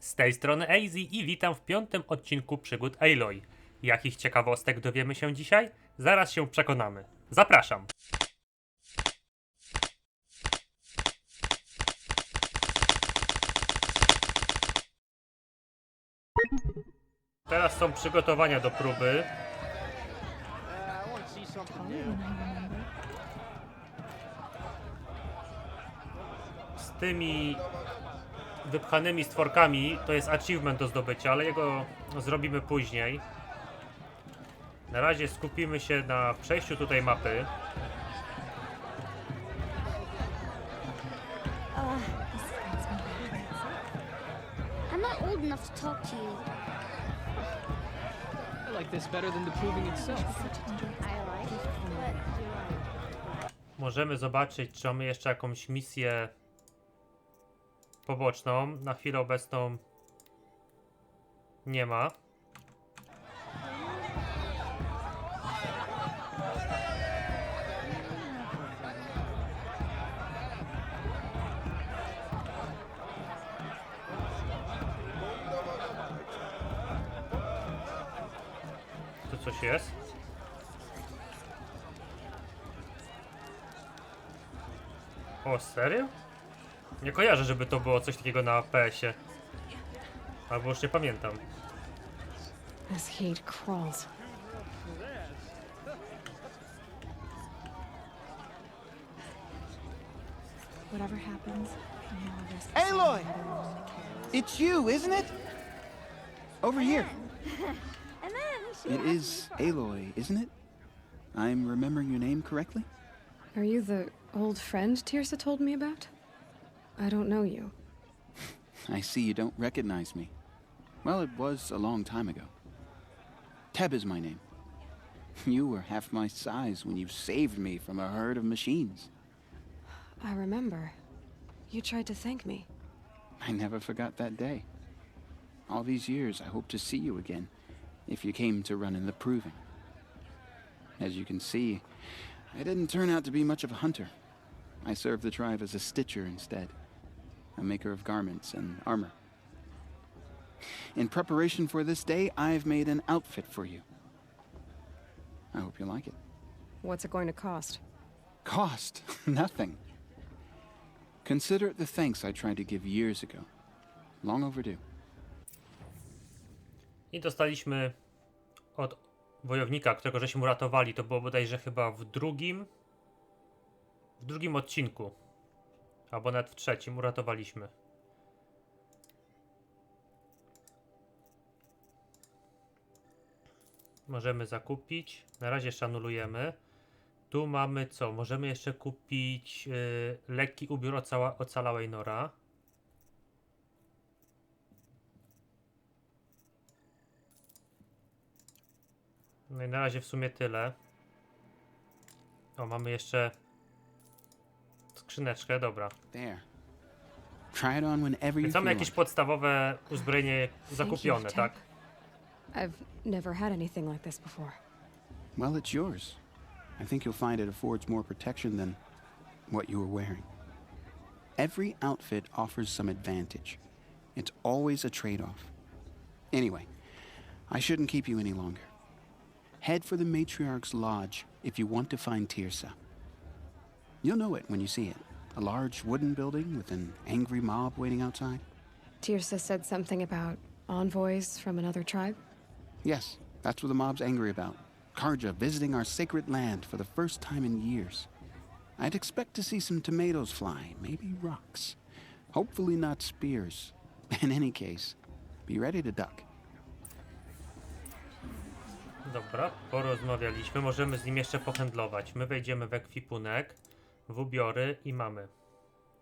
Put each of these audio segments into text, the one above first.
Z tej strony AZ i witam w piątym odcinku przygód Aloy. Jakich ciekawostek dowiemy się dzisiaj? Zaraz się przekonamy. Zapraszam! Teraz są przygotowania do próby. Z tymi wypchanymi stworkami to jest achievement do zdobycia, ale jego zrobimy później. Na razie skupimy się na przejściu tutaj mapy. I'm not old enough to talk to you. I like this better than the proving itself. I like it. Możemy zobaczyć, czy mamy jeszcze jakąś misję poboczną. Na chwilę obecną nie ma. Tu coś jest? O, serio? Nie kojarzę, żeby to było coś takiego na PS-ie. Albo już nie pamiętam. This heat crawls. Whatever happens, Aloy! It's you, isn't it? Over here. And then It is Aloy, isn't it? I'm remembering your name correctly? Are you the old friend Tirsa told me about? I don't know you. I see you don't recognize me. Well, it was a long time ago. Teb is my name. You were half my size when you saved me from a herd of machines. I remember. You tried to thank me. I never forgot that day. All these years, I hope to see you again, if you came to run in the proving. As you can see, I didn't turn out to be much of a hunter. I served the tribe as a stitcher instead, a maker of garments and armor. In preparation for this day, I've made an outfit for you. I hope you like it. What's it going to cost? Cost? Nothing. Consider it the thanks I tried to give years ago. Long overdue. I dostaliśmy od wojownika, którego żeśmy uratowali. To było bodajże chyba w drugim odcinku. Albo nawet w trzecim uratowaliśmy. Możemy zakupić. Na razie jeszcze anulujemy. Tu mamy co? Możemy jeszcze kupić lekki ubiór ocalałej Nora. No i na razie w sumie tyle. O, mamy jeszcze skrzyneczkę, dobra. There. Try it on whenever you Więc feel mamy jakieś like. podstawowe uzbrojenie zakupione, tak? I've never had anything like this before. Well, it's yours. I think you'll find it affords more protection than what you were wearing. Every outfit offers some advantage. It's always a trade-off. Anyway, I shouldn't keep you any longer. Head for the Matriarch's Lodge if you want to find Tirsa. You'll know it when you see it. A large wooden building with an angry mob waiting outside. Tirsa said something about envoys from another tribe? Yes, that's what the mob's angry about. Karja visiting our sacred land for the first time in years. I'd expect to see some tomatoes fly, maybe rocks. Hopefully not spears. In any case, be ready to duck. Dobra, porozmawialiśmy. Możemy z nim jeszcze pohandlować. My wejdziemy w ekwipunek, w ubiory i mamy.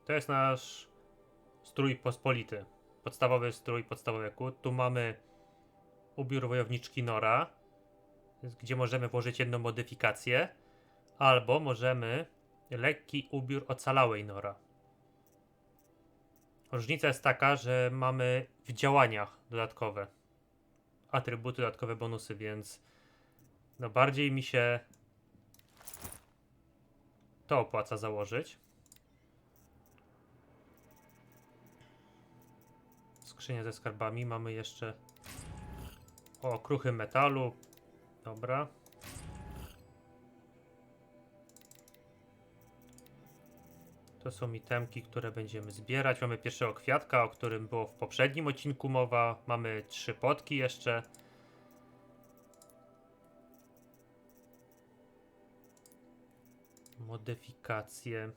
To jest nasz strój pospolity. Podstawowy strój, podstawowy kut. Tu mamy ubiór wojowniczki Nora, gdzie możemy włożyć jedną modyfikację. Albo możemy lekki ubiór ocalałej Nora. Różnica jest taka, że mamy w działaniach dodatkowe atrybuty, dodatkowe bonusy, więc no bardziej mi się to opłaca założyć. Skrzynia ze skarbami. Mamy jeszcze... O, kruchy metalu. Dobra. To są itemki, które będziemy zbierać. Mamy pierwszego kwiatka, o którym było w poprzednim odcinku mowa. Mamy 3 potki jeszcze. Modyfikacje.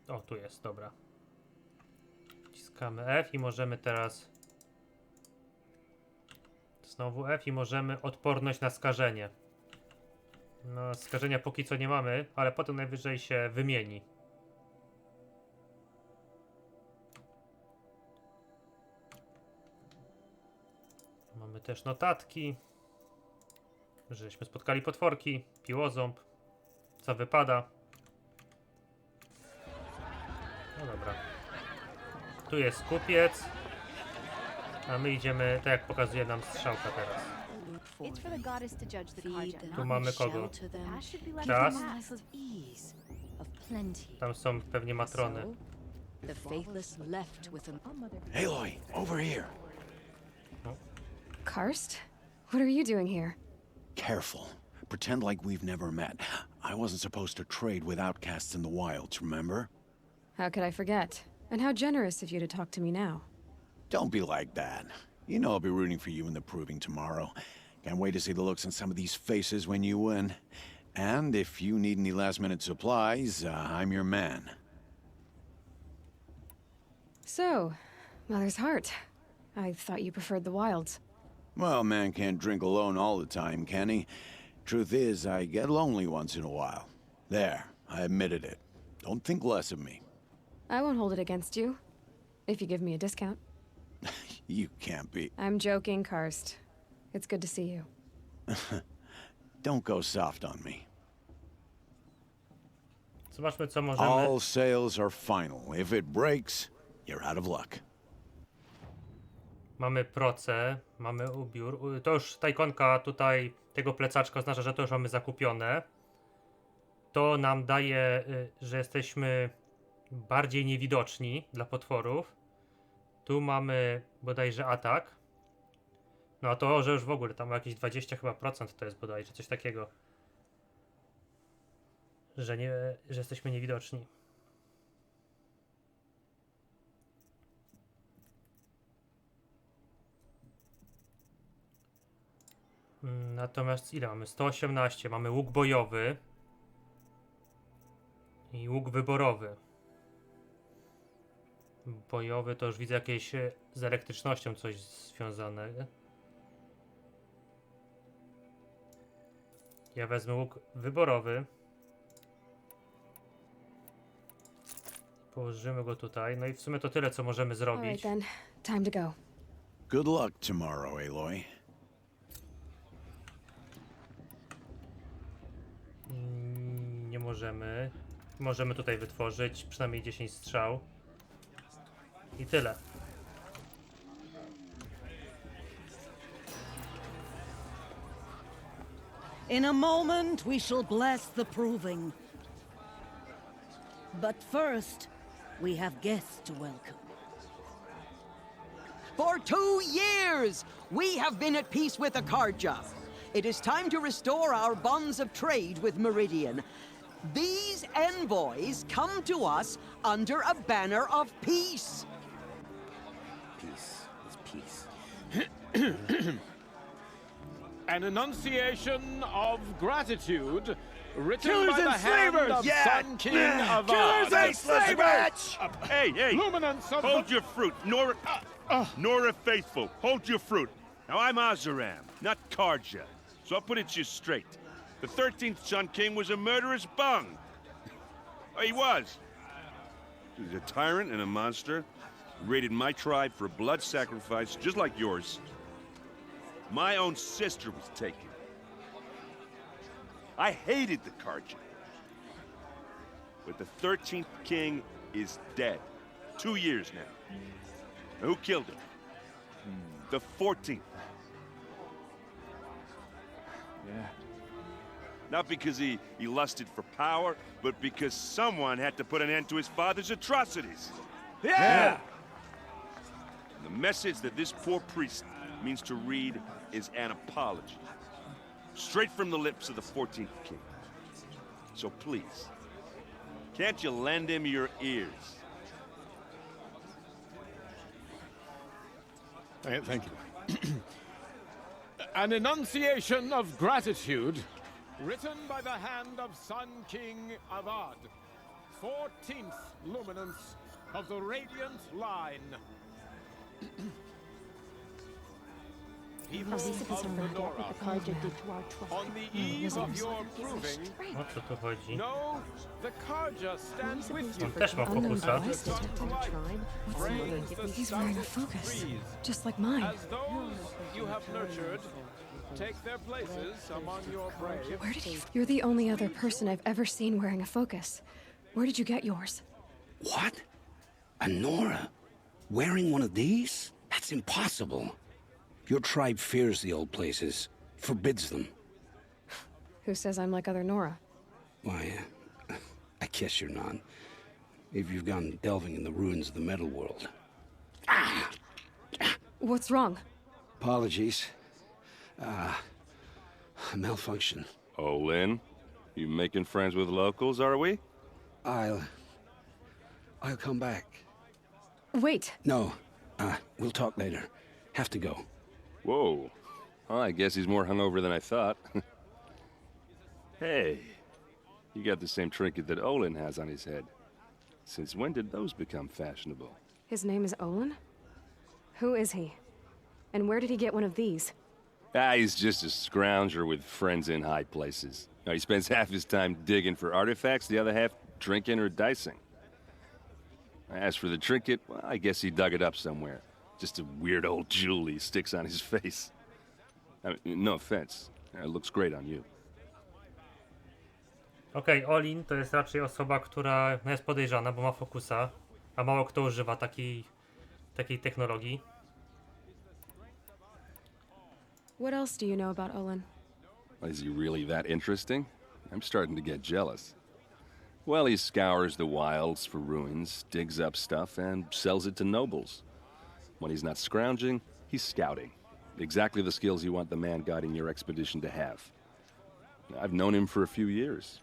O, tu jest, dobra. Wciskamy F i możemy teraz... Znowu F i możemy odporność na skażenie. No, skażenia póki co nie mamy, ale potem najwyżej się wymieni. Mamy też notatki. Żeśmy spotkali potworki, piłoząb. Co wypada. No dobra. Tu jest kupiec. A my idziemy, tak jak pokazuje nam strzałka teraz. It's for the goddess to judge the Karja. Tu mamy kogo? That should be left Czas. in the life of ease, of plenty. Tam są pewnie matrony. The faithless left with an Aloy, over here. Karst? What are you doing here? Careful. Pretend like we've never met. I wasn't supposed to trade with outcasts in the wilds, remember? How could I forget? And how generous of you to talk to me now. Don't be like that. You know I'll be rooting for you in the proving tomorrow. Can't wait to see the looks on some of these faces when you win. And if you need any last-minute supplies, I'm your man. So, Mother's Heart. I thought you preferred the wilds. Well, man can't drink alone all the time, can he? Truth is, I get lonely once in a while. There, I admitted it. Don't think less of me. I won't hold it against you. If you give me a discount. You can't be... I'm joking, Karst. It's good to see you. Don't go soft on me. Zobaczmy, co możemy. All sales are final. If it breaks, you're out of luck. Mamy proce, mamy ubiór. To już ta ikonka tutaj tego plecaczka oznacza, że to już mamy zakupione. To nam daje, że jesteśmy bardziej niewidoczni dla potworów. Tu mamy bodajże atak. No a to, że już w ogóle tam jakieś 20 chyba procent to jest bodajże, coś takiego. Że jesteśmy niewidoczni. Natomiast ile mamy? 118. Mamy łuk bojowy. I łuk wyborowy. Bojowy to już widzę jakieś z elektrycznością coś związane. Ja wezmę łuk wyborowy. Położymy go tutaj. No i w sumie to tyle, co możemy All right zrobić. then. Time to go. Good luck tomorrow, Aloy. Nie możemy. Możemy tutaj wytworzyć przynajmniej 10 strzał. I tyle. In a moment, we shall bless the proving. But first, we have guests to welcome. For 2 years, we have been at peace with the Karja. It is time to restore our bonds of trade with Meridian. These envoys come to us under a banner of peace. Peace is peace. An enunciation of gratitude written Killers by the and hand slavers! of Yeah! Sun King Yeah! of Killers and slavers! Hey, hey! Luminance of Hold the... your fruit, Nora Faithful. Hold your fruit. Now I'm Azaram, not Karja, so I'll put it just straight. The 13th Sun King was a murderous bung. Oh, he was. He was a tyrant and a monster. He raided my tribe for a blood sacrifice, just like yours. My own sister was taken. I hated the Karja. But the 13th king is dead. 2 years now. Now, who killed him? The 14th. Yeah, Not because he lusted for power, but because someone had to put an end to his father's atrocities. Yeah! The message that this poor priest means to read is an apology. Straight from the lips of the 14th king. So please, can't you lend him your ears? Thank you. An enunciation of gratitude, written by the hand of Sun King Avad, 14th luminance of the Radiant Line. People of the Nora, on the eve of your proving, O co tu chodzi? know the Karja stands with you. On też ma fokusa. He's wearing a focus, just like mine. As those you have nurtured take their places among your brave. Where did he? You're the only other person I've ever seen wearing a focus. Where did you get yours? What? A Nora? Wearing one of these? That's impossible. Your tribe fears the old places, forbids them. Who says I'm like other Nora? Why, I guess you're not. If you've gone delving in the ruins of the metal world. What's wrong? Apologies. A malfunction. Oh, Lynn, you making friends with locals, are we? I'll come back. Wait. No, we'll talk later. Have to go. Whoa. Well, I guess he's more hungover than I thought. Hey, you got the same trinket that Olin has on his head. Since when did those become fashionable? His name is Olin? Who is he? And where did he get one of these? He's just a scrounger with friends in high places. He spends half his time digging for artifacts, the other half drinking or dicing. As for the trinket, well, I guess he dug it up somewhere. Just a weird old jewel he sticks on his face. I mean, no offense. It looks great on you. Okej, Olin to jest raczej osoba, która jest podejrzana, bo ma fokusa, a mało kto używa takiej technologii. What else do you know about Olin? Is he really that interesting? I'm starting to get jealous. Well, he scours the wilds for ruins, digs up stuff, and sells it to nobles. When he's not scrounging, he's scouting. Exactly the skills you want the man guiding your expedition to have. I've known him for a few years.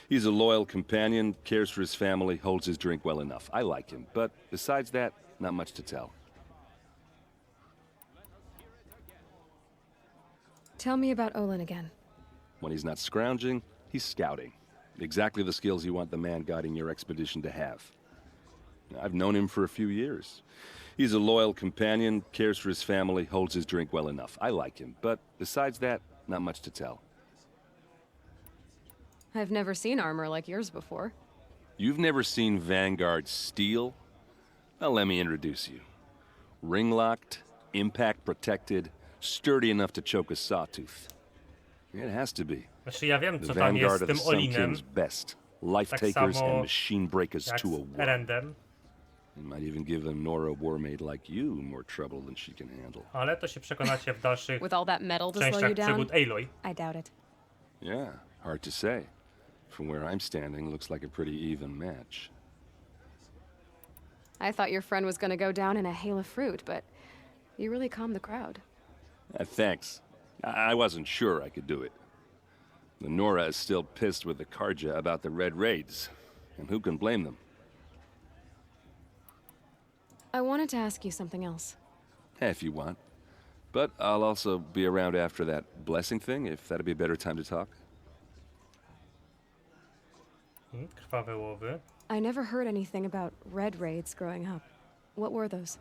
He's a loyal companion, cares for his family, holds his drink well enough. I like him, but besides that, not much to tell. Tell me about Olin again. When he's not scrounging, he's scouting. Exactly the skills you want the man guiding your expedition to have. I've known him for a few years. He's a loyal companion, cares for his family, holds his drink well enough. I like him, but besides that, not much to tell. I've never seen armor like yours before. You've never seen Vanguard steel? Well, let me introduce you. Ring-locked, impact-protected, sturdy enough to choke a sawtooth. It has to be. Znaczy ja wiem, The co tam jest Vanguard z of the tym Sun Olinem, King's best. Life tak takers samo and machine breakers jak to a z word. Erendem, It might even give a Nora warmaid like you more trouble than she can handle. ale to się przekonacie w dalszych With all that metal to slow częściach you down? przygód Aloy. I doubt it. Yeah, hard to say. From where I'm standing, looks like a pretty even match. I thought your friend was gonna go down in a hail of fruit, but you really calmed the crowd. Thanks. I wasn't sure I could do it. The Nora is still pissed with the Karja about the Red Raids, and who can blame them? I wanted to ask you something else. If you want. But I'll also be around after that blessing thing, if that'd be a better time to talk. Krwawe łowy. I never heard anything about red raids growing up. What were those?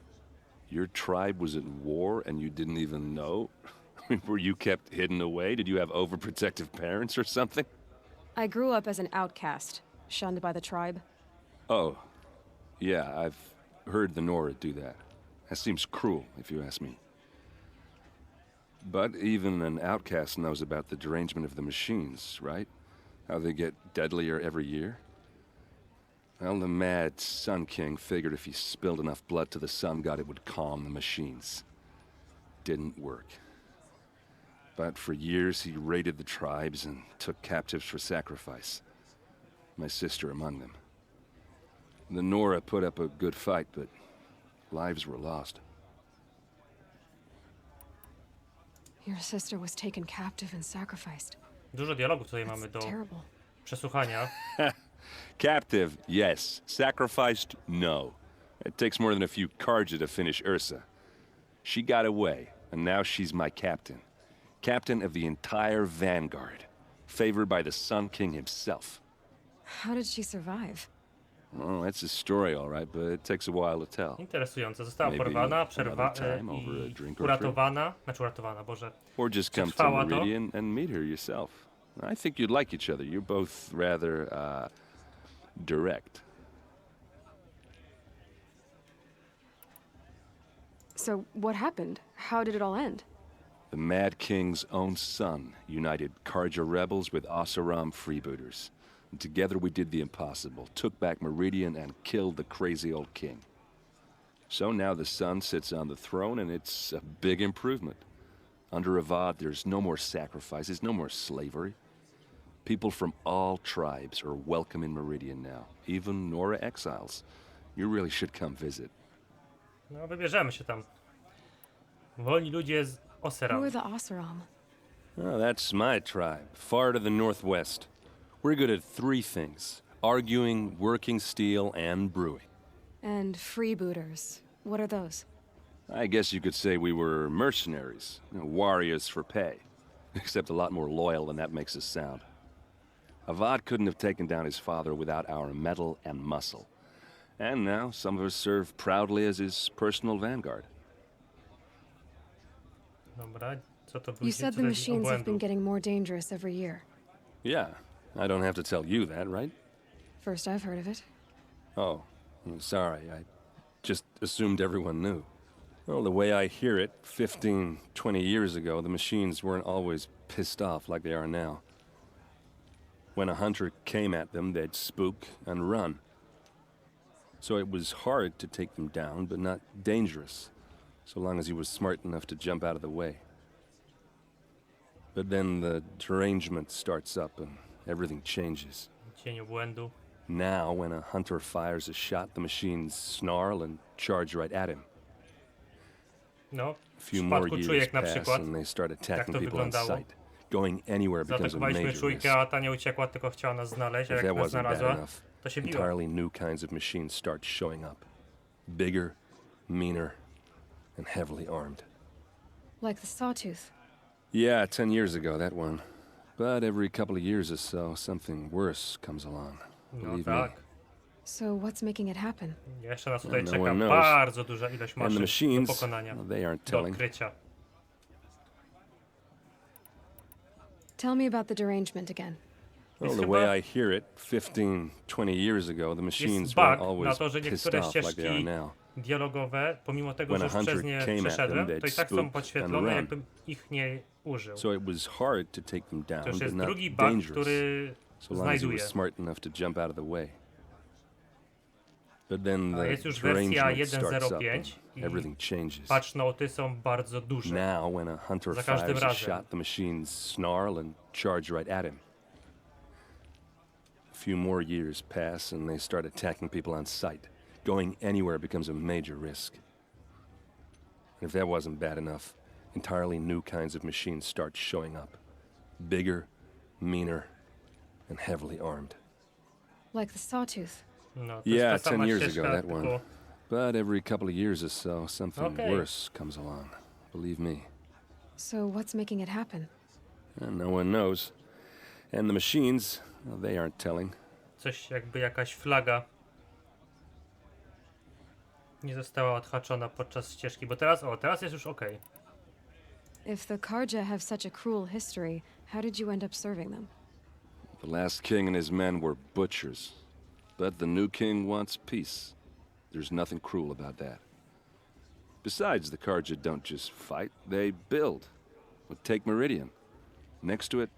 Your tribe was at war and you didn't even know? Were you kept hidden away? Did you have overprotective parents or something? I grew up as an outcast, shunned by the tribe. Oh, yeah, I've heard the Nora do that. That seems cruel, if you ask me. But even an outcast knows about the derangement of the machines, right? How they get deadlier every year? Well, the mad Sun King figured if he spilled enough blood to the Sun God, it would calm the machines. Didn't work. But for years he raided the tribes and took captives for sacrifice. My sister among them. The Nora put up a good fight, but lives were lost. Your sister was taken captive and sacrificed. Dużo dialogów tutaj mamy do Terrible. przesłuchania. Captive, yes. Sacrificed, no. It takes more than a few Karja to finish Ursa. She got away, and now she's my captain. Captain of the entire vanguard. Favored by the Sun King himself. How did she survive? Oh, that's a story, all right, but it takes a while to tell. Interesujące. Została Maybe porwana, another time over a drink or uratowana, Boże. Or just come to Meridian and meet her yourself. I think you'd like each other. You're both rather, direct. So, what happened? How did it all end? The Mad King's own son united Karja rebels with Oseram freebooters. And together we did the impossible, took back Meridian and killed the crazy old king. So now the son sits on the throne and it's a big improvement. Under Avad, there's no more sacrifices, no more slavery. People from all tribes are welcome in Meridian now, even Nora exiles. You really should come visit. No, wybierzemy się tam. Wolni ludzie z Oseram. Who are the Oseram? Oh, that's my tribe, far to the northwest. We're good at three things: arguing, working steel, and brewing. And freebooters. What are those? I guess you could say we were mercenaries, warriors for pay. Except a lot more loyal than that makes us sound. Avad couldn't have taken down his father without our metal and muscle. And now some of us serve proudly as his personal vanguard. Dobra, co to You said the machines have been getting more dangerous every year. Yeah, I don't have to tell you that, right? First I've heard of it. Oh, I'm sorry. I just assumed everyone knew. Well, the way I hear it, 15, 20 years ago, the machines weren't always pissed off like they are now. When a hunter came at them, they'd spook and run. So it was hard to take them down, but not dangerous, so long as he was smart enough to jump out of the way. But then the derangement starts up and everything changes. Cień obłędu. Now, when a hunter fires a shot, the machines snarl and charge right at him. No, A few w more przypadku years czujek na pass przykład, and they start jak attacking to people on wyglądało. sight. Going anywhere becomes a Zaatakowaliśmy major risk. czujkę, a ta nie uciekła, tylko chciała nas znaleźć, a If jak that nas wasn't bad znalazła, enough, to się biła. entirely new kinds of machines start showing up. Bigger, meaner, and heavily armed. Like the Sawtooth. Yeah, 10 years ago, that one. But every couple of years or so, something worse comes along. No Believe tak. me. So what's making it happen? Jeszcze nas tutaj No czeka one knows. bardzo duża ilość And the maszyn do machines, pokonania, well, they aren't do telling. odkrycia. Tell me about the derangement again. Well, Jest the chyba- way I hear it, 15, 20 years ago, the machines Jest weren't bug na always to, że pissed niektóre off like they are ścieżki now. dialogowe, pomimo tego, When że a już hunter przez nie came at them, przeszedłem, they'd to i tak są spook podświetlone, and run. jakbym ich nie użył. So it was hard to take them To down, już but jest not drugi bug, dangerous, który so long as he znajduję. was smart enough to jump out of the way. But then A the jest już wersja derangement starts up 1.05 and i everything changes. patch noty są bardzo duże. Now, when a hunter Za każdym fires a razem. shot, the machines snarl and charge right at him. A few more years pass and they start attacking people on sight. Going anywhere becomes a major risk. And if that wasn't bad enough, entirely new kinds of machines start showing up. Bigger, meaner, and heavily armed. Like the Sawtooth. No, to Yeah, jest ta 10 sama years ścieżka, ago, that one. tylko But every couple of years or so, something Okay. worse comes along. Believe me. So what's making it happen? And no one knows. And the machines, well, they aren't telling. coś jakby jakaś flaga nie została odhaczona podczas ścieżki, bo teraz jest już okej. If the Karja have such a cruel history, how did you end up serving them? The last king and his men were butchers. But the new king wants peace. There's nothing cruel about that. Besides, the Karja don't just fight, they build. Well, take Meridian. Next to it,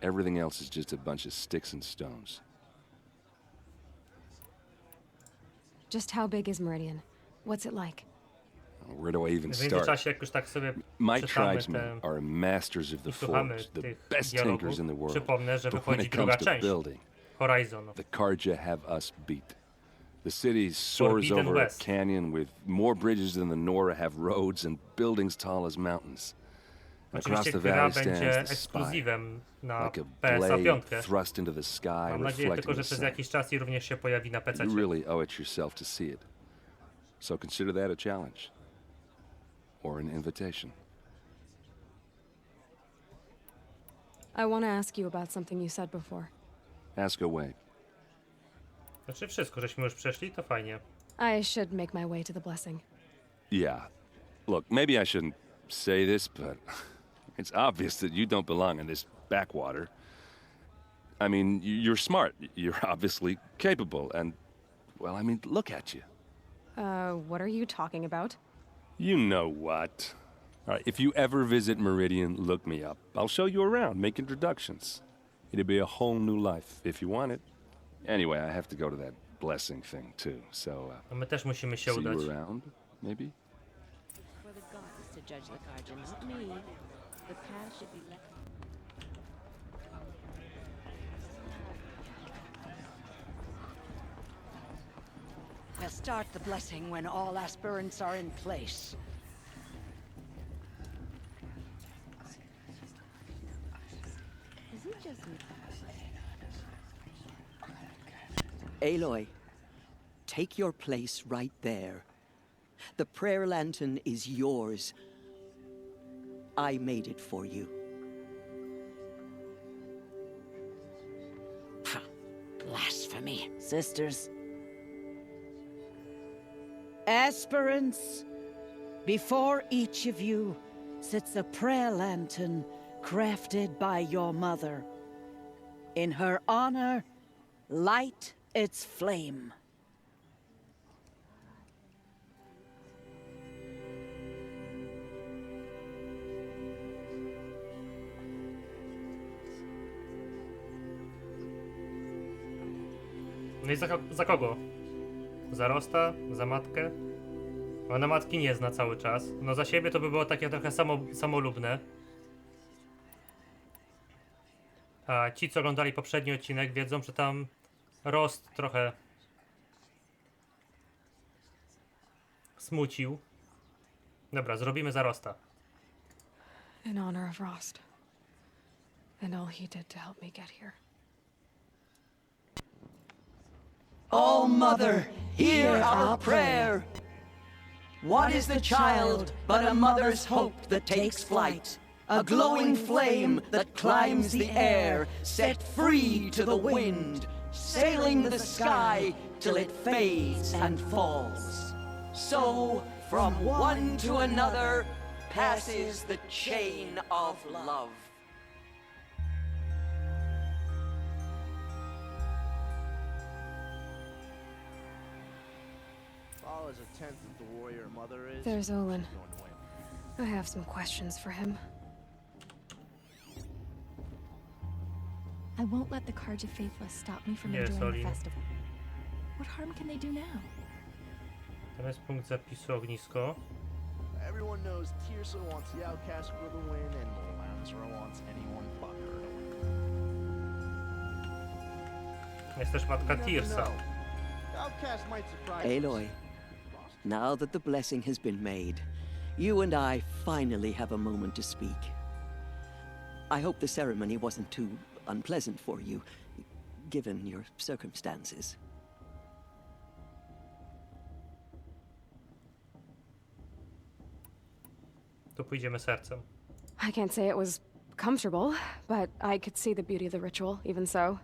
everything else is just a bunch of sticks and stones. Just how big is Meridian? What's it like? Where do I even W start? międzyczasie, jak już tak sobie My czytamy tribesmen te are masters of the i słuchamy forge, the tych best dialogów, tinkers in the world. przypomnę, że But when wychodzi it comes druga to część building, Horizon. the Karja have us beat. The city soars Forbidden over a West. canyon with more bridges than the Nora have roads and buildings tall as mountains. Across Oczywiście the gra valley będzie stands the spire, ekskluzywem na like a PSA blade 5. thrust into the sky, Mam nadzieję tylko, reflecting że the przez sun. jakiś czas i również się pojawi na PC. You really owe it yourself to see it. So consider that a challenge. Or an invitation. I want to ask you about something you said before. Ask away. Znaczy wszystko, żeśmy już przeszli, to fajnie. I should make my way to the blessing. Yeah. Look, maybe I shouldn't say this, but it's obvious that you don't belong in this backwater. I mean, you're smart. You're obviously capable, and, well, I mean, look at you. What are you talking about? You know what. All right, if you ever visit Meridian, look me up. I'll show you around, make introductions. It'll be a whole new life, if you want it. Anyway, I have to go to that blessing thing, too, so, A my też musimy się see udać. you around, maybe? For the gods to judge the Karja, not me. The path should be left. We'll start the blessing when all aspirants are in place. Is it just me? Aloy, take your place right there. The prayer lantern is yours. I made it for you. Blasphemy. Sisters. Aspirants, before each of you sits a prayer lantern crafted by your mother. In her honor, light its flame. No i za kogo? Za Rosta? Za matkę? Ona matki nie zna cały czas. No za siebie to by było takie trochę samolubne. A ci, co oglądali poprzedni odcinek, wiedzą, że tam Rost trochę smucił. Dobra, zrobimy za Rosta. In honor of Rost. And all he did to help me get here. Oh, Mother, hear our prayer. What is the child but a mother's hope that takes flight? A glowing flame that climbs the air, set free to the wind, sailing the sky till it fades and falls. So, from one to another, passes the chain of love. There's Olin. I have some questions for him. I won't let the Karja faithless stop me from Yes, enjoying Aloy. the festival. What harm can they do now? Tam jest punkt zapisu ognisko. Everyone knows Tirsa wants the outcast for the win, and Lansra wants anyone but her to win. Jest też matka Tirsa. The outcast might surprise Aloy, now that the blessing has been made, you and I finally have a moment to speak. I hope the ceremony wasn't too unpleasant for you, given your circumstances. Tu pójdziemy sercem. I can't say it was comfortable, but I could see the beauty of the ritual, even so.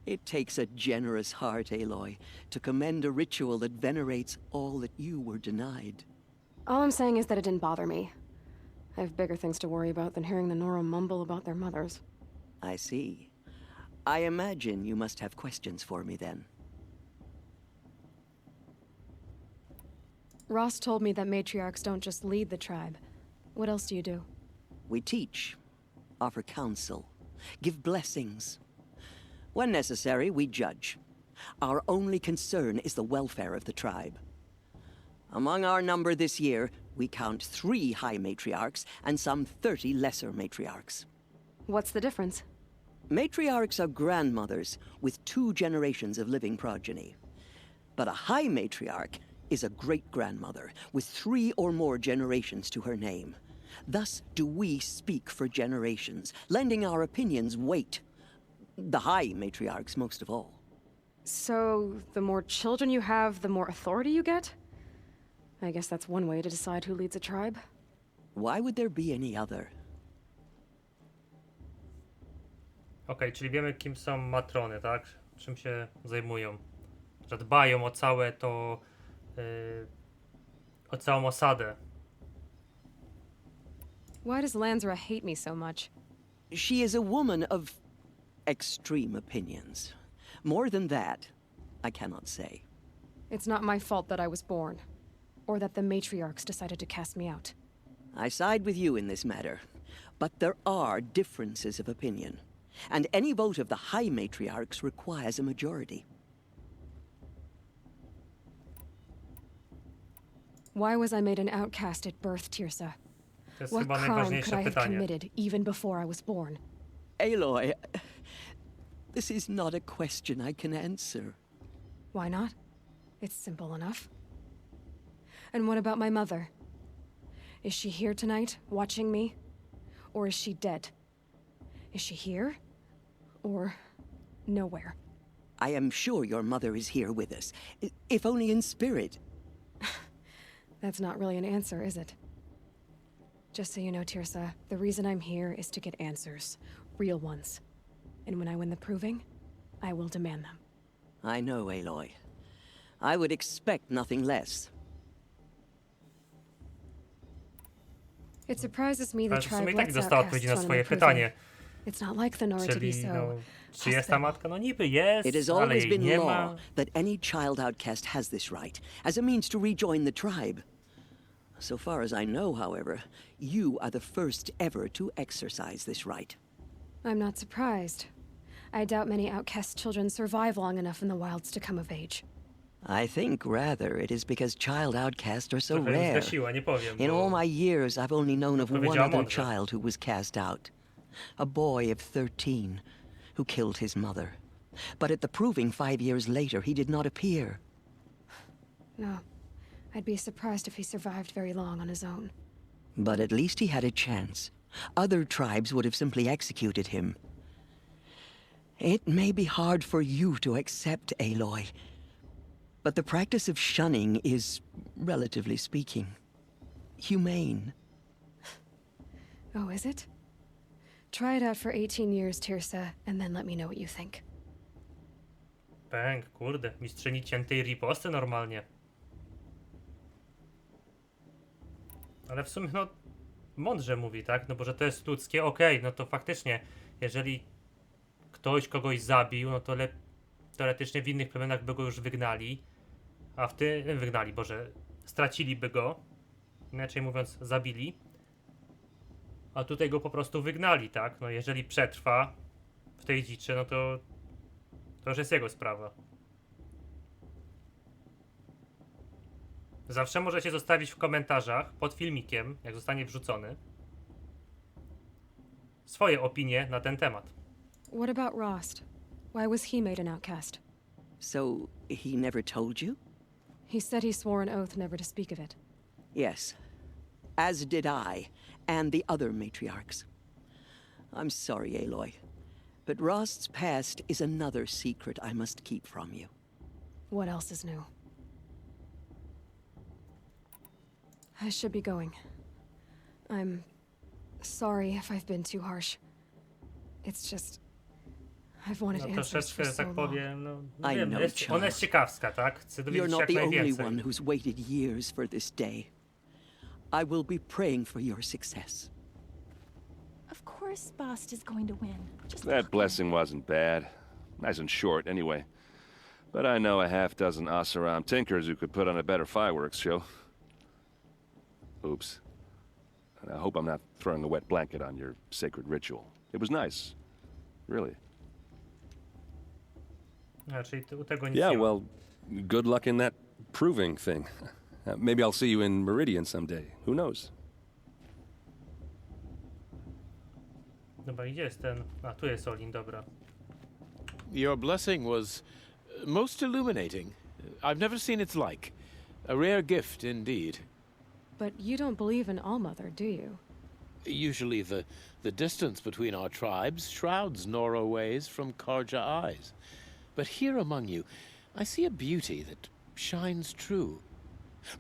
It takes a generous heart, Aloy, to commend a ritual that venerates all that you were denied. All I'm saying is that it didn't bother me. I have bigger things to worry about than hearing the Nora mumble about their mothers. I see. I imagine you must have questions for me then. Ross told me that matriarchs don't just lead the tribe. What else do you do? We teach, offer counsel, give blessings. When necessary, we judge. Our only concern is the welfare of the tribe. Among our number this year, we count 3 high matriarchs and some 30 lesser matriarchs. What's the difference? Matriarchs are grandmothers with 2 generations of living progeny. But a high matriarch is a great-grandmother with 3 or more generations to her name. Thus do we speak for generations, lending our opinions weight. The high matriarchs most of all. So, the more children you have, the more authority you get? I guess that's one way to decide who leads a tribe. Why would there be any other? Okej, czyli wiemy, kim są matrony, tak? Czym się zajmują. Że dbają o całe to... o całą osadę. Why does Lansra hate me so much? She is a woman of extreme opinions. More than that, I cannot say. It's not my fault that I was born. Or that the matriarchs decided to cast me out. I side with you in this matter. But there are differences of opinion. And any vote of the high matriarchs requires a majority. Why was I made an outcast at birth, Tirsa? To jest What chyba crime najważniejsze could I have pytanie. committed even before I was born? Aloy, this is not a question I can answer. Why not? It's simple enough. And what about my mother? Is she here tonight, watching me? Or is she dead? Is she here? Or nowhere? I am sure your mother is here with us, if only in spirit. That's not really an answer, is it? Just so you know, Tirsa, the reason I'm here is to get answers. Real ones. And when I win the proving, I will demand them. I know, Aloy. I would expect nothing less. It surprises me the Ale w sumie tribe i tak lets dostała outcasts odpowiedzi na run in swoje the proving. pytanie. It's not like the Nora to be Czyli, so... no, czy jest ta matka? No niby jest, It has ale always jej been nie law ma. that any child outcast has this right, as a means to rejoin the tribe. So far as I know, however, you are the first ever to exercise this right. I'm not surprised. I doubt many outcast children survive long enough in the wilds to come of age. I think, rather, it is because child outcasts are so Trochę ją rare. zgasiła, nie powiem. In bo- all my years, I've only known of one Powiedziała other mądrze. child who was cast out. A boy of 13, who killed his mother. But at the proving 5 years later, he did not appear. No. I'd be surprised if he survived very long on his own. But at least he had a chance. Other tribes would have simply executed him. It may be hard for you to accept, Aloy, but the practice of shunning is, relatively speaking, humane. Oh, is it? Try it out for 18 years, Tirsa, and then let me know what you think. Pęk, kurde, mistrzyni ciętej riposty normalnie. Ale w sumie, no, mądrze mówi, tak? No bo że to jest ludzkie, okej, no to faktycznie, jeżeli ktoś kogoś zabił, no to teoretycznie w innych plemionach by go już wygnali, a w tym, wygnali, boże, straciliby go, inaczej mówiąc, zabili, a tutaj go po prostu wygnali, tak? No jeżeli przetrwa w tej dziczy, no to już jest jego sprawa. Zawsze możecie zostawić w komentarzach pod filmikiem, jak zostanie wrzucony, swoje opinie na ten temat. What about Rost? Why was he made an outcast? So, he never told you? He said he swore an oath never to speak of it. Yes. As did I, and the other matriarchs. I'm sorry, Aloy, but Rost's past is another secret I must keep from you. What else is new? I should be going. I'm sorry if I've been too harsh. It's just... I've wanted No answers troszeczkę, for so tak long. powiem, no I wiem, know, ona jest ciekawska, tak? Chcę You're dowiedzieć się not jak the only najwięcej. one who's waited years for this day. I will be praying for your success. Of course Bast is going to win. Just That blessing wasn't bad. Nice and short, anyway. But I know a half-dozen Oseram tinkers who could put on a better fireworks show. Oops. And I hope I'm not throwing a wet blanket on your sacred ritual. It was nice. Really. A, czyli u tego nic Yeah, nie ma. well, good luck in that proving thing. Maybe I'll see you in Meridian someday. Who knows? Dobra, gdzie jest ten? A, tu jest Olin, dobra. Your blessing was most illuminating. I've never seen its like. A rare gift indeed. But you don't believe in Allmother, do you? Usually the distance between our tribes shrouds Nora ways from Karja eyes. But here among you, I see a beauty that shines true.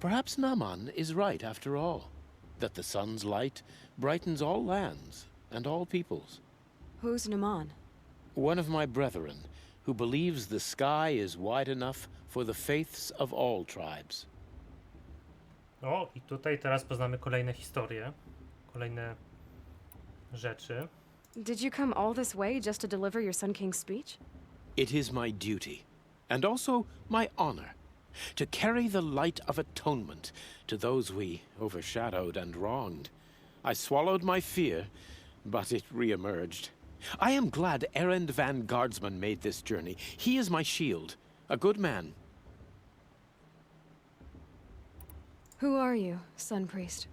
Perhaps Naman is right after all, that the sun's light brightens all lands and all peoples. Who's Naman? One of my brethren, who believes the sky is wide enough for the faiths of all tribes. O, i tutaj teraz poznamy kolejne historie, kolejne rzeczy. Did you come all this way just to deliver your Sun King's speech? It is my duty, and also my honor, to carry the light of atonement to those we overshadowed and wronged. I swallowed my fear, but it re-emerged. I am glad Erend van Guardsman made this journey. He is my shield, a good man. Who are you, Sun Priest?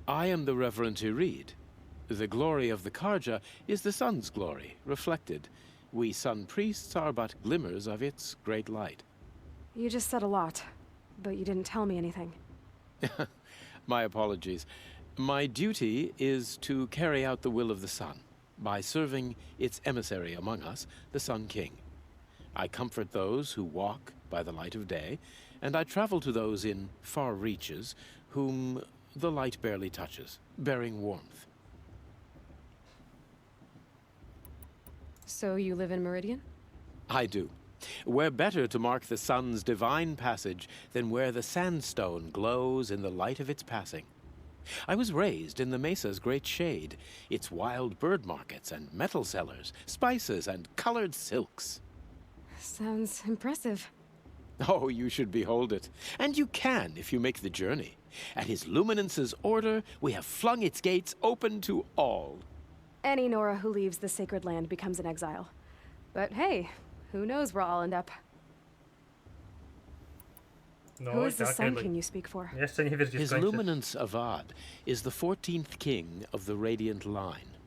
I am the Reverend Irid. The glory of the Karja is the sun's glory, reflected. We sun priests are but glimmers of its great light. You just said a lot, but you didn't tell me anything. My apologies. My duty is to carry out the will of the sun, by serving its emissary among us, the Sun King. I comfort those who walk by the light of day, and I travel to those in far reaches whom the light barely touches, bearing warmth. So you live in Meridian? I do. Where better to mark the sun's divine passage than where the sandstone glows in the light of its passing. I was raised in the mesa's great shade, its wild bird markets and metal sellers, spices and colored silks. Sounds impressive. Oh, you should behold it. And you can if you make the journey. At His Luminance's order, we have flung its gates open to all. Any Nora who leaves the sacred land becomes an exile. But hey, who knows where I'll end up? No, Who is the tak, Sun Aloy. King you speak for? Jeszcze nie wiesz, gdzie His skończy. Luminance Avad is the 14th king of the Radiant Line.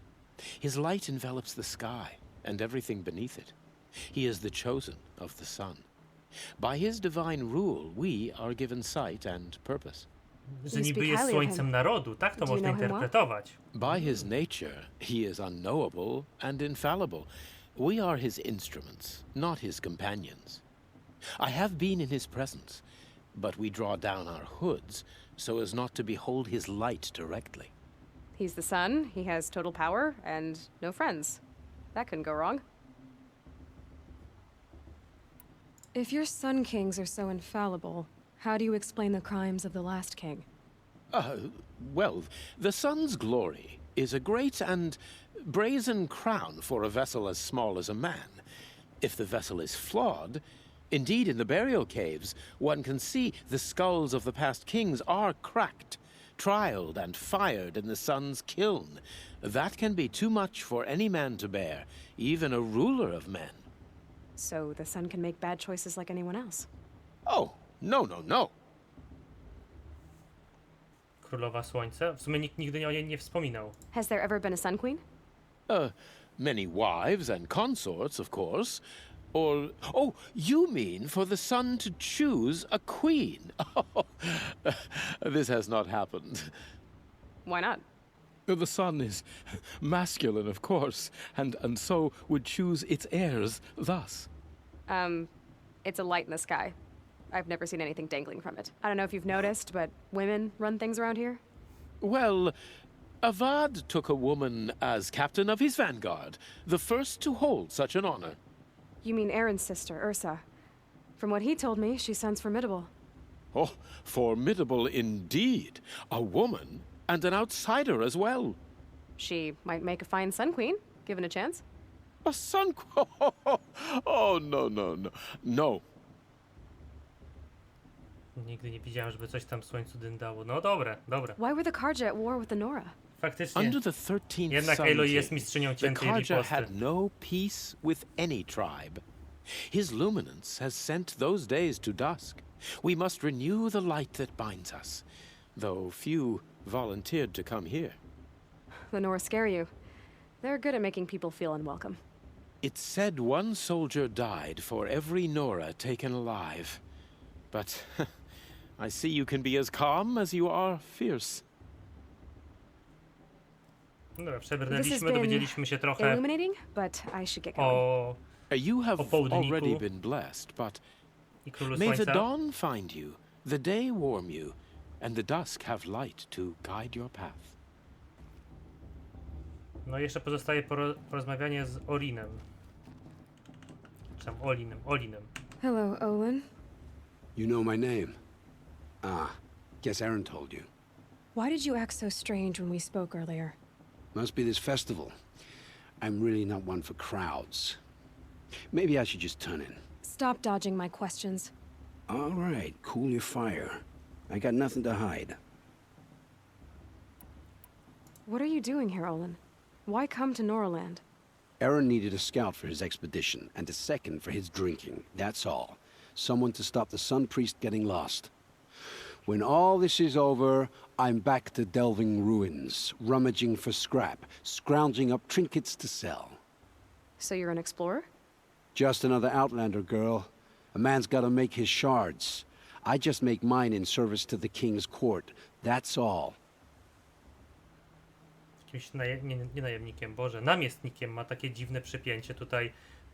His light envelops the sky and everything beneath it. He is the chosen of the sun. By his divine rule, we are given sight and purpose. Że niby jest słońcem narodu, tak to można interpretować. By his nature, he is unknowable and infallible. We are his instruments, not his companions. I have been in his presence, but we draw down our hoods so as not to behold his light directly. He's the sun, he has total power, and no friends. That couldn't go wrong. If your Sun Kings are so infallible, how do you explain the crimes of the last king? Well, the sun's glory is a great and brazen crown for a vessel as small as a man. If the vessel is flawed, indeed in the burial caves, one can see the skulls of the past kings are cracked, trialed and fired in the sun's kiln. That can be too much for any man to bear, even a ruler of men. So the sun can make bad choices like anyone else? Oh, no, no, no. Królowa Słońca? W sumie nikt nigdy o niej nie wspominał. Has there ever been a Sun Queen? Many wives and consorts, of course. Or, oh, you mean for the sun to choose a queen? Oh, this has not happened. Why not? The sun is masculine, of course, and so would choose its heirs thus. It's a light in the sky. I've never seen anything dangling from it. I don't know if you've noticed, but women run things around here. Well, Avad took a woman as captain of his vanguard, the first to hold such an honor. You mean Aaron's sister, Ursa. From what he told me, she sounds formidable. Oh, formidable indeed. A woman, and an outsider as well. She might make a fine Sun Queen, given a chance. A Sun Queen? Oh, no, no, no. No. Nigdy nie widziałem, żeby coś tam słońcu dyndało. No dobre, dobre. Why were the Karja at war with the Nora? Faktycznie. Under the 13th Jednak Sun Aloy King, jest mistrzynią the ciętej Karja riposty. had no peace with any tribe. His luminance has sent those days to dusk. We must renew the light that binds us, though few volunteered to come here. The Nora scare you. They're good at making people feel unwelcome. It's said one soldier died for every Nora taken alive. But I see you can be as calm as you are fierce. Dobra, This has przebrnęliśmy, dowiedzieliśmy się trochę illuminating, but I should get going. o You have południku already been blessed, but i Królu may the Słońca. dawn find you, the day warm you, and the dusk have light to guide your path. No jeszcze pozostaje porozmawianie z Orinem. Czy tam Olinem. Hello, Olin. You know my name? Ah, guess Aaron told you. Why did you act so strange when we spoke earlier? Must be this festival. I'm really not one for crowds. Maybe I should just turn in. Stop dodging my questions. All right, cool your fire. I got nothing to hide. What are you doing here, Olin? Why come to Noraland? Aaron needed a scout for his expedition, and a second for his drinking. That's all. Someone to stop the Sun Priest getting lost. When all this is over, I'm back to delving ruins, rummaging for scrap, scrounging up trinkets to sell. So you're an explorer? Just another Outlander, girl. A man's gotta make his shards. I just make mine in service to the king's court. That's all. Jakimś nie najemnikiem, Boże, namiestnikiem ma takie dziwne przypięcie tutaj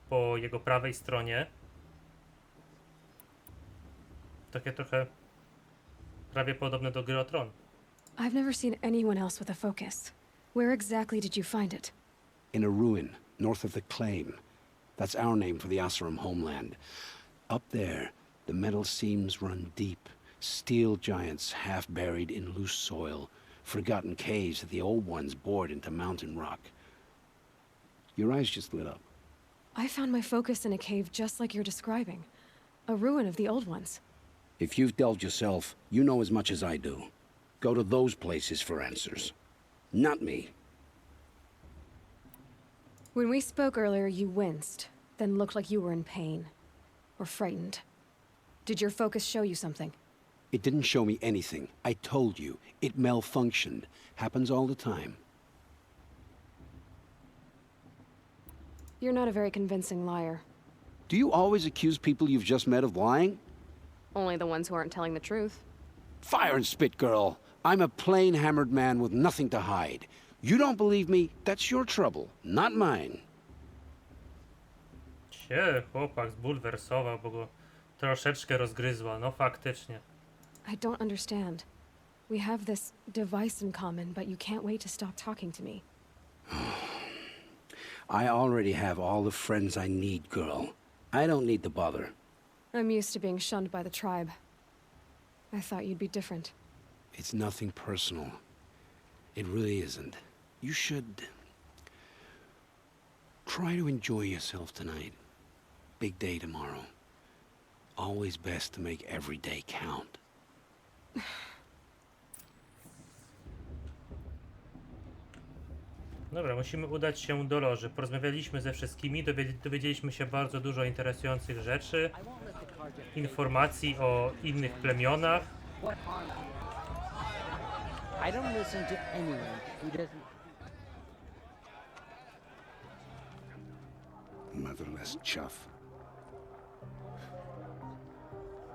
po jego prawej stronie. Takie trochę prawie podobne do gry o Tron. I've never seen anyone else with a focus. Where exactly did you find it? In a ruin, north of the Claim. That's our name for the Oseram homeland. Up there, the metal seams run deep. Steel giants half buried in loose soil. Forgotten caves that the old ones bored into mountain rock. Your eyes just lit up. I found my focus in a cave just like you're describing. A ruin of the old ones. If you've delved yourself, you know as much as I do. Go to those places for answers. Not me. When we spoke earlier, you winced, then looked like you were in pain. Or frightened. Did your focus show you something? It didn't show me anything. I told you. It malfunctioned. Happens all the time. You're not a very convincing liar. Do you always accuse people you've just met of lying? Only the ones who aren't telling the truth. Fire and spit, girl. I'm a plain hammered man with nothing to hide. You don't believe me? That's your trouble, not mine. Się chłopak zbulwersował, bo go troszeczkę rozgryzła, no faktycznie. I don't understand. We have this device in common, but you can't wait to stop talking to me. I already have all the friends I need, girl. I don't need the bother. I'm used to being shunned by the tribe. I thought you'd be different. It's nothing personal. It really isn't. You should try to enjoy yourself tonight. Big day tomorrow. Always best to make every day count. Dobra, musimy udać się do loży. Porozmawialiśmy ze wszystkimi, dowiedzieliśmy się bardzo dużo interesujących rzeczy, informacji o innych plemionach. I don't listen to anyone who doesn't. Motherless chuff.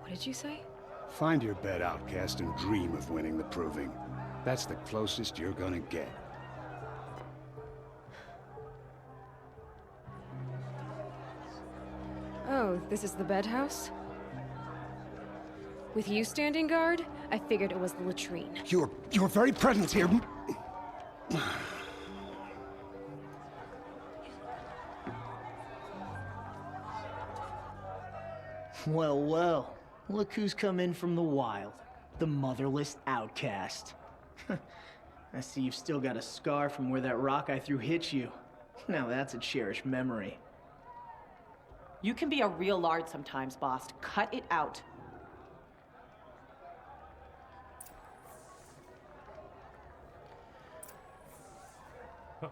What did you say? Find your bed, outcast, and dream of winning the proving. That's the closest you're gonna get. Oh, this is the bedhouse? With you standing guard, I figured it was the latrine. Your very presence here. Well, well. Look who's come in from the wild. The motherless outcast. I see you've still got a scar from where that rock I threw hit you. Now that's a cherished memory. You can be a real lard sometimes, boss. Cut it out.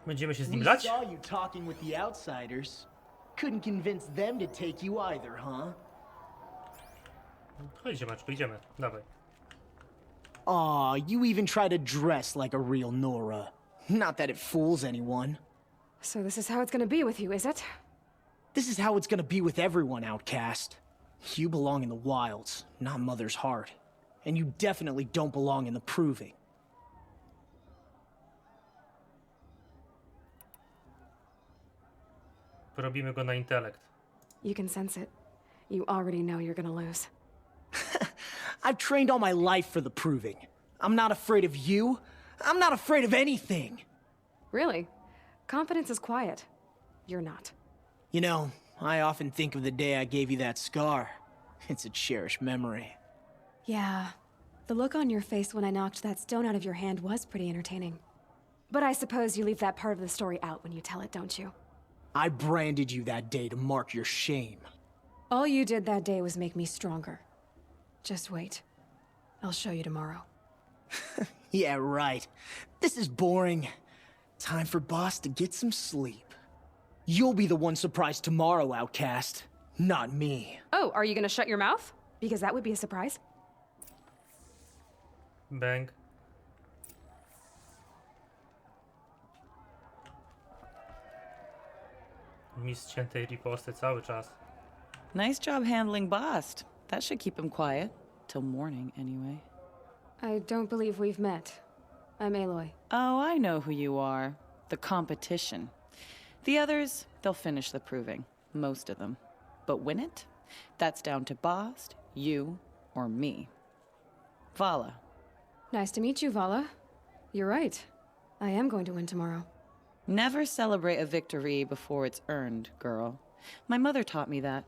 Będziemy się z nim We brać? saw you talking with the outsiders. Couldn't convince them to take you either, huh? Chodź, ziemaczku, idziemy. Dawaj. Aw, you even try to dress like a real Nora. Not that it fools anyone. So this is how it's gonna be with you, is it? This is how it's gonna be with everyone, outcast. You belong in the wilds, not Mother's heart. And you definitely don't belong in the proving. Porobimy go na intelekt. You can sense it. You already know you're gonna lose. I've trained all my life for the proving. I'm not afraid of you. I'm not afraid of anything. Really? Confidence is quiet. You're not. You know, I often think of the day I gave you that scar. It's a cherished memory. Yeah. The look on your face when I knocked that stone out of your hand was pretty entertaining. But I suppose you leave that part of the story out when you tell it, don't you? I branded you that day to mark your shame. All you did that day was make me stronger. Just wait. I'll show you tomorrow. Yeah, right. This is boring. Time for Boss to get some sleep. You'll be the one surprised tomorrow, outcast. Not me. Oh, are you gonna shut your mouth? Because that would be a surprise. Bang. Mistrz ciętej riposty cały czas. Nice job handling Bast. That should keep him quiet. Till morning, anyway. I don't believe we've met. I'm Aloy. Oh, I know who you are. The competition. The others, they'll finish the proving. Most of them. But win it? That's down to Bast, you, or me. Vala. Nice to meet you, Vala. You're right. I am going to win tomorrow. Never celebrate a victory before it's earned, girl. My mother taught me that.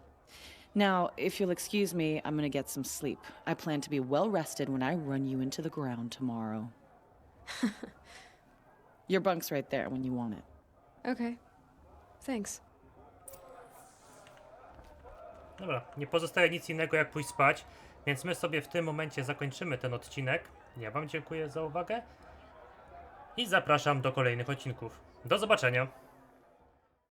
Now, if you'll excuse me, I'm gonna get some sleep. I plan to be well rested when I run you into the ground tomorrow. Your bunk's right there when you want it. Okay. Thanks. Dobra, nie pozostaje nic innego jak pójść spać, więc my sobie w tym momencie zakończymy ten odcinek. Ja wam dziękuję za uwagę i zapraszam do kolejnych odcinków. Do zobaczenia!